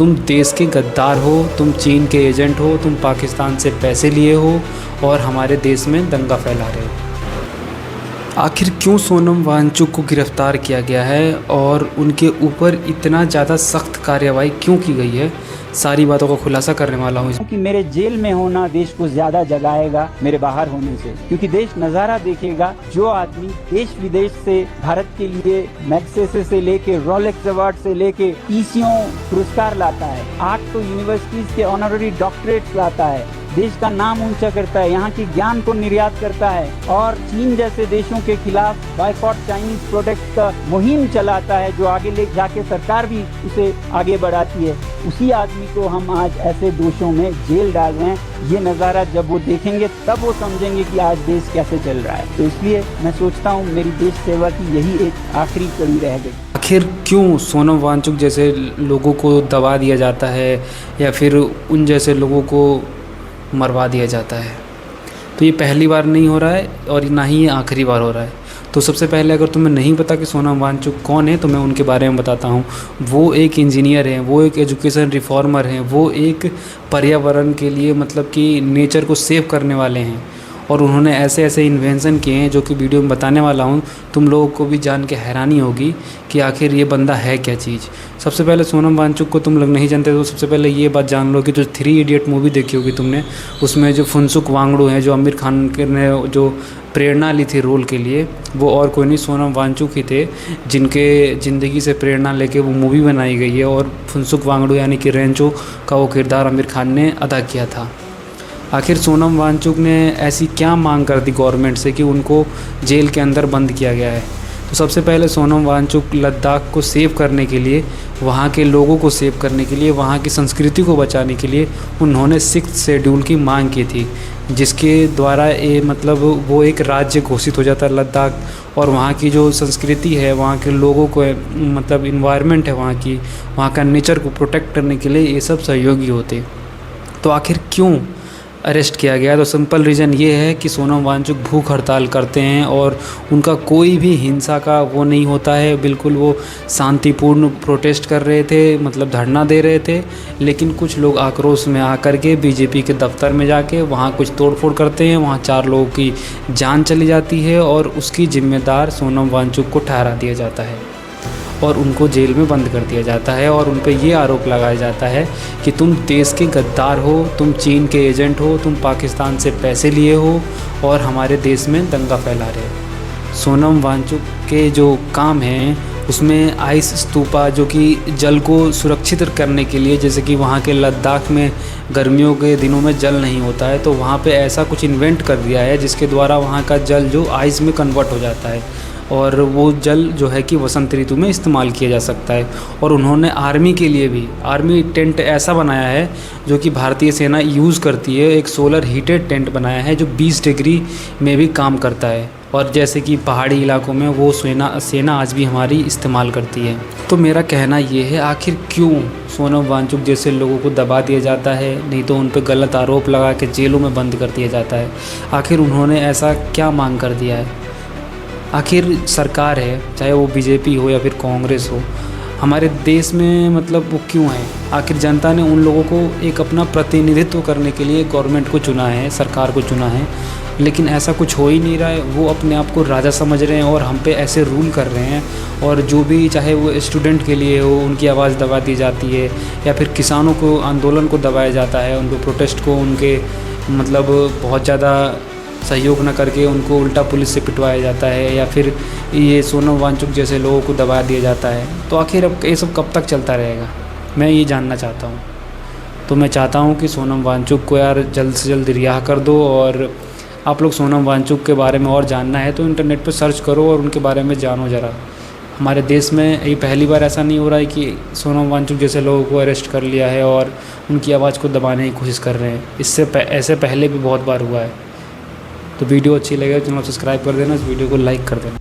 तुम देश के गद्दार हो, तुम चीन के एजेंट हो, तुम पाकिस्तान से पैसे लिए हो और हमारे देश में दंगा फैला रहे हो। आखिर क्यों सोनम वांगचुक को गिरफ़्तार किया गया है और उनके ऊपर इतना ज़्यादा सख्त कार्रवाई क्यों की गई है, सारी बातों का खुलासा करने वाला हूँ। कि मेरे जेल में होना देश को ज्यादा जगाएगा मेरे बाहर होने से, क्योंकि देश नज़ारा देखेगा जो आदमी देश विदेश से भारत के लिए मैग्सेसे से लेके रोलेक्स अवार्ड से लेके ईसीओ पुरस्कार लाता है, 8 तो यूनिवर्सिटीज के ऑनररी डॉक्टरेट्स लाता है, देश का नाम ऊंचा करता है, यहाँ के ज्ञान को निर्यात करता है और चीन जैसे देशों के खिलाफ बायकॉट चाइनीज प्रोडक्ट्स का मुहिम चलाता है, जो आगे ले जाके सरकार भी उसे आगे बढ़ाती है। उसी आदमी को हम आज ऐसे दोषों में जेल डाल रहे हैं। ये नज़ारा जब वो देखेंगे तब वो समझेंगे कि आज देश कैसे चल रहा है। तो इसलिए मैं सोचता हूँ मेरी देश सेवा की यही एक आखिरी कड़ी रह गई। आखिर क्यों सोनम वांगचुक जैसे लोगों को दबा दिया जाता है या फिर उन जैसे लोगों को मरवा दिया जाता है? तो ये पहली बार नहीं हो रहा है और ना ही ये आखिरी बार हो रहा है। तो सबसे पहले अगर तुम्हें नहीं पता कि सोनम वांगचुक कौन है तो मैं उनके बारे में बताता हूँ। वो एक इंजीनियर हैं, वो एक एजुकेशन रिफॉर्मर हैं, वो एक पर्यावरण के लिए मतलब कि नेचर को सेव करने वाले हैं और उन्होंने ऐसे ऐसे इन्वेंशन किए हैं जो कि वीडियो में बताने वाला हूँ। तुम लोगों को भी जान के हैरानी होगी कि आखिर ये बंदा है क्या चीज़। सबसे पहले सोनम वांगचुक को तुम लोग नहीं जानते तो सबसे पहले ये बात जान लो कि जो 3 इडियट मूवी देखी होगी तुमने, उसमें जो फुनसुक वांगडू हैं, जो आमिर खान ने जो प्रेरणा ली थी रोल के लिए, वो और कोई नहीं सोनम वांगचुक ही थे, जिनके ज़िंदगी से प्रेरणा लेके वो मूवी बनाई गई है और फुनसुक वांगडू यानी कि रेंचो का वो किरदार आमिर खान ने अदा किया था। आखिर सोनम वांगचुक ने ऐसी क्या मांग कर दी गवर्नमेंट से कि उनको जेल के अंदर बंद किया गया है? तो सबसे पहले सोनम वांगचुक लद्दाख को सेव करने के लिए, वहाँ के लोगों को सेव करने के लिए, वहाँ की संस्कृति को बचाने के लिए उन्होंने 6th शेड्यूल की मांग की थी, जिसके द्वारा ये मतलब वो एक राज्य घोषित हो जाता है लद्दाख और वहाँ की जो संस्कृति है, वहाँ के लोगों को मतलब इन्वायरमेंट है वहाँ का नेचर को प्रोटेक्ट करने के लिए ये सब सहयोगी होते। तो आखिर क्यों अरेस्ट किया गया? तो सिंपल रीज़न ये है कि सोनम वांगचुक भूख हड़ताल करते हैं और उनका कोई भी हिंसा का वो नहीं होता है, बिल्कुल वो शांतिपूर्ण प्रोटेस्ट कर रहे थे, मतलब धरना दे रहे थे। लेकिन कुछ लोग आक्रोश में आकर के बीजेपी के दफ्तर में जाके वहाँ कुछ तोड़फोड़ करते हैं, वहाँ 4 लोगों की जान चली जाती है और उसकी जिम्मेदार सोनम वांगचुक को ठहरा दिया जाता है और उनको जेल में बंद कर दिया जाता है और उन पे ये आरोप लगाया जाता है कि तुम देश के गद्दार हो, तुम चीन के एजेंट हो, तुम पाकिस्तान से पैसे लिए हो और हमारे देश में दंगा फैला रहे हो। सोनम वांगचुक के जो काम हैं उसमें आइस स्तूपा, जो कि जल को सुरक्षित करने के लिए, जैसे कि वहाँ के लद्दाख में गर्मियों के दिनों में जल नहीं होता है तो वहाँ पे ऐसा कुछ इन्वेंट कर दिया है जिसके द्वारा वहाँ का जल जो आइस में कन्वर्ट हो जाता है और वो जल जो है कि वसंत ऋतु में इस्तेमाल किया जा सकता है। और उन्होंने आर्मी के लिए भी आर्मी टेंट ऐसा बनाया है जो कि भारतीय सेना यूज़ करती है, एक सोलर हीटेड टेंट बनाया है जो 20 डिग्री में भी काम करता है और जैसे कि पहाड़ी इलाकों में वो सेना आज भी हमारी इस्तेमाल करती है। तो मेरा कहना ये है, आखिर क्यों सोनम वांगचुक जैसे लोगों को दबा दिया जाता है, नहीं तो उन पर गलत आरोप लगा के जेलों में बंद कर दिया जाता है? आखिर उन्होंने ऐसा क्या मांग कर दिया है? आखिर सरकार है, चाहे वो बीजेपी हो या फिर कांग्रेस हो, हमारे देश में मतलब वो क्यों है? आखिर जनता ने उन लोगों को एक अपना प्रतिनिधित्व करने के लिए गवर्नमेंट को चुना है, सरकार को चुना है, लेकिन ऐसा कुछ हो ही नहीं रहा है। वो अपने आप को राजा समझ रहे हैं और हम पे ऐसे रूल कर रहे हैं और जो भी चाहे वो स्टूडेंट के लिए हो उनकी आवाज़ दबा दी जाती है या फिर किसानों को आंदोलन को दबाया जाता है, उनको प्रोटेस्ट को उनके मतलब बहुत ज़्यादा सहयोग न करके उनको उल्टा पुलिस से पिटवाया जाता है या फिर ये सोनम वांगचुक जैसे लोगों को दबा दिया जाता है। तो आखिर अब ये सब कब तक चलता रहेगा, मैं ये जानना चाहता हूँ। तो मैं चाहता हूँ कि सोनम वांगचुक को यार जल्द से जल्द रिहा कर दो और आप लोग सोनम वांगचुक के बारे में और जानना है तो इंटरनेट पर सर्च करो और उनके बारे में जानो ज़रा। हमारे देश में ये पहली बार ऐसा नहीं हो रहा है कि सोनम वांगचुक जैसे लोगों को अरेस्ट कर लिया है और उनकी आवाज़ को दबाने की कोशिश कर रहे हैं। इससे ऐसे पहले भी बहुत बार हुआ है। तो वीडियो अच्छी लगे तो चैनल सब्सक्राइब कर देना, इस वीडियो को लाइक कर देना।